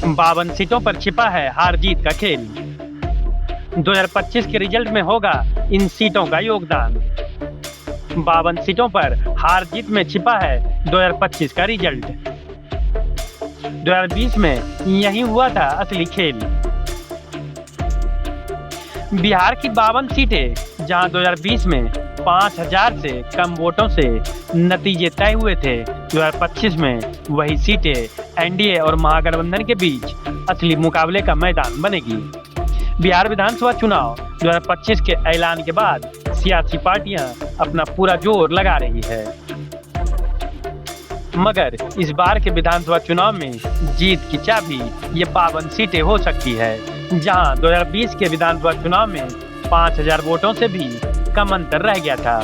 52 सीटों पर छिपा है हार जीत का खेल। 2025 के रिजल्ट में होगा इन सीटों का योगदान। 52 सीटों पर हार जीत में छिपा है 2025 का रिजल्ट। 2020 में यही हुआ था असली खेल। बिहार की 52 सीटें, जहां 2020 में 5000 से कम वोटों से नतीजे तय हुए थे, 2025 में वही सीटें एनडीए और महागठबंधन के बीच असली मुकाबले का मैदान बनेगी। बिहार विधानसभा चुनाव 2025 के ऐलान के बाद सियासी पार्टियां अपना पूरा जोर लगा रही है, मगर इस बार के विधानसभा चुनाव में जीत की चाबी ये 52 सीटें हो सकती है, जहां 2020 के विधानसभा चुनाव में 5000 वोटों से भी कम अंतर रह गया था।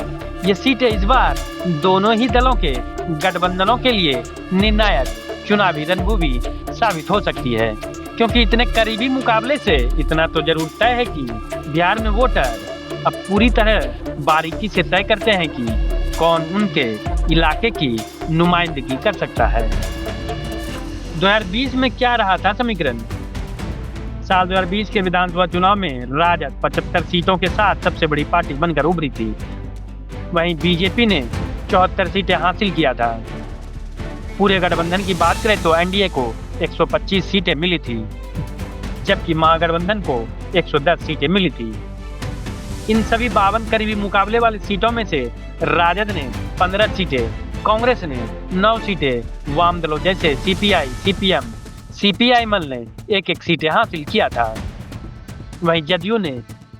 ये सीटें इस बार दोनों ही दलों के गठबंधनों के लिए निर्णायक चुनावी रणभूमि साबित हो सकती है, क्योंकि इतने करीबी मुकाबले से इतना तो जरूर तय है कि बिहार में वोटर अब पूरी तरह बारीकी से तय करते हैं कि कौन उनके इलाके की नुमाइंदगी कर सकता है। 2020 में क्या रहा था समीकरण? साल 2020 के विधानसभा चुनाव में राजद 75 सीटों के साथ सबसे बड़ी पार्टी बनकर उभरी थी। वहीं बीजेपी ने 74 सीटें हासिल किया था। पूरे गठबंधन की बात करें तो एनडीए को 125 सीटें मिली थी, जबकि महागठबंधन को 110 सीटें मिली थी। इन सभी 52 करीबी मुकाबले वाली सीटों में से राजद ने 15 सीटें, कांग्रेस ने 9 सीटें, वाम दलों जैसे सीपीआई, सीपीएम, सीपीआई-एम ने एक सीटें हासिल किया था। वहीं जदयू ने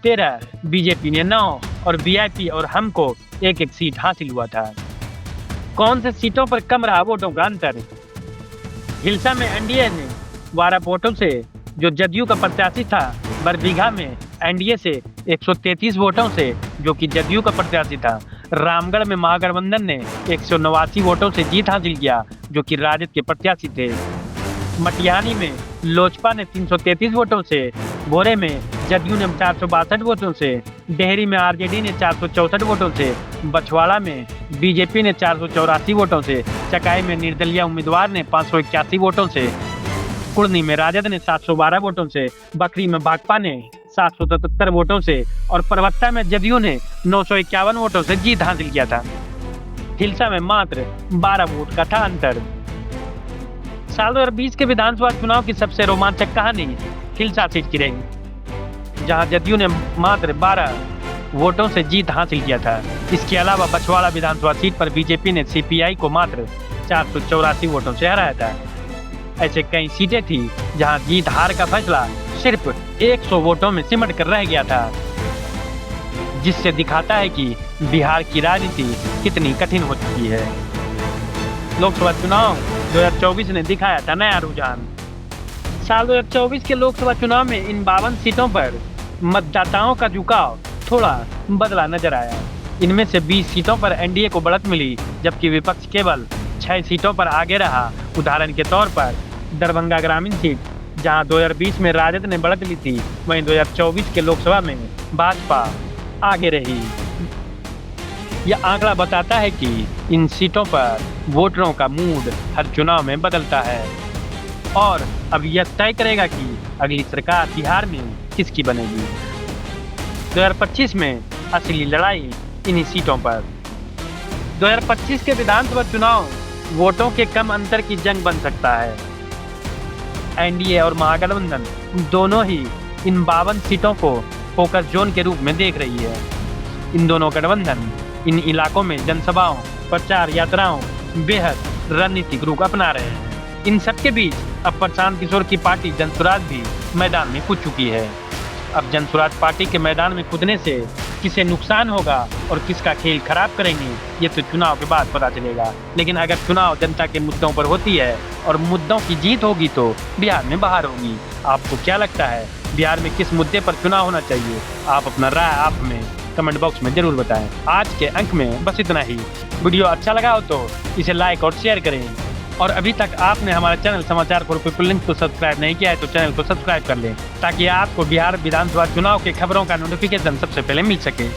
13, बीजेपी ने 9 और वीआईपी और हम को एक सीट हासिल हुआ था। कौन से सीटों पर कम रहा वोटों का अंतर? हिलसा में एनडीए ने 12 वोटों से जो जदयू का प्रत्याशी था, बरबीघा में एनडीए से 133 वोटों से जो कि जदयू का प्रत्याशी था, रामगढ़ में महागठबंधन ने 189 वोटों से जीत हासिल किया जो कि राजद के प्रत्याशी थे। मटिहानी में लोजपा ने 333 वोटों से, भोरे में जदयू ने 462 वोटों से, डेहरी में आरजेडी ने 464 वोटों से, बछवाड़ा में बीजेपी ने 484 वोटों से, चकाई में निर्दलीय उम्मीदवार ने 581 वोटों से, कुर्नी में राजद ने 712 वोटों से, बकरी में भाकपा ने 777 वोटों से और परबत्ता में जदयू ने 951 वोटों से जीत हासिल किया था। हिलसा में मात्र 12 वोट का था अंतर। साल 2020 के विधानसभा चुनाव की सबसे रोमांचक कहानी हिलसा सीट की रही, जहां जदयू ने मात्र 12 वोटों से जीत हासिल किया था। इसके अलावा बछवाड़ा विधानसभा सीट पर बीजेपी ने सीपीआई को मात्र 484 वोटों से हराया था। ऐसे कई सीटें थी जहां जीत हार का फैसला सिर्फ 100 वोटों में सिमट कर रह गया था, जिससे दिखाता है कि बिहार की राजनीति कितनी कठिन हो चुकी है। लोकसभा चुनाव 2024 ने दिखाया था नया रुझान। साल 2024 के लोकसभा चुनाव में इन 52 सीटों पर मतदाताओं का झुकाव थोड़ा बदला नजर आया। इनमें से 20 सीटों पर एनडीए को बढ़त मिली, जबकि विपक्ष केवल 6 सीटों पर आगे रहा। उदाहरण के तौर पर दरभंगा ग्रामीण सीट, जहां 2020 में राजद ने बढ़त ली थी, वहीं 2024 के लोकसभा में भाजपा आगे रही। यह आंकड़ा बताता है कि इन सीटों पर वोटरों का मूड हर चुनाव में बदलता है और अब यह तय करेगा कि अगली सरकार बिहार में किसकी बनेगी। 2025 में असली लड़ाई इन्हीं सीटों पर। 2025 के विधानसभा चुनाव वोटों के कम अंतर की जंग बन सकता है। एनडीए और महागठबंधन दोनों ही इन 52 सीटों को फोकस जोन के रूप में देख रही है। इन दोनों गठबंधन इन इलाकों में जनसभाओं, प्रचार यात्राओं, बेहद रणनीतिक रुख अपना रहे हैं। इन सबके बीच अब प्रशांत किशोर की पार्टी जनसुराज भी मैदान में कूद चुकी है। अब जनसुराज पार्टी के मैदान में कूदने से किसे नुकसान होगा और किसका खेल खराब करेंगे, ये तो चुनाव के बाद पता चलेगा। लेकिन अगर चुनाव जनता के मुद्दों पर होती है और मुद्दों की जीत होगी तो बिहार में बहार होगी। आपको क्या लगता है बिहार में किस मुद्दे पर चुनाव होना चाहिए? आप अपना राय आप में कमेंट बॉक्स में जरूर बताएं। आज के अंक में बस इतना ही। वीडियो अच्छा लगा हो तो इसे लाइक और शेयर करें, और अभी तक आपने हमारा चैनल समाचार फॉर पीपल लिंक को सब्सक्राइब नहीं किया है तो चैनल को सब्सक्राइब कर लें, ताकि आपको बिहार विधानसभा चुनाव के खबरों का नोटिफिकेशन सबसे पहले मिल सके।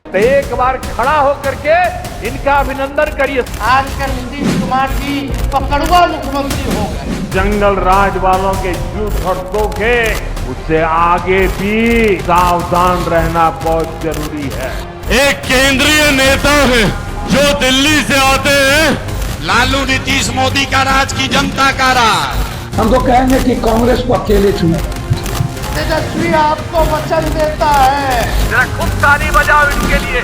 तो एक बार खड़ा होकर के इनका अभिनंदन करिए। आजकल नीतीश कुमार जी पकड़ुआ मुख्यमंत्री हो गए। जंगल राज वालों के झूठ और धोखे, उससे आगे भी सावधान रहना बहुत जरूरी है। एक केंद्रीय नेता है जो दिल्ली से आते हैं, लालू नीतीश मोदी का राज की जनता का राज। हम तो कहेंगे कि कांग्रेस को अकेले चुने। तेजस्वी आपको वचन देता है, जरा खूब ताली बजाओ इनके लिए।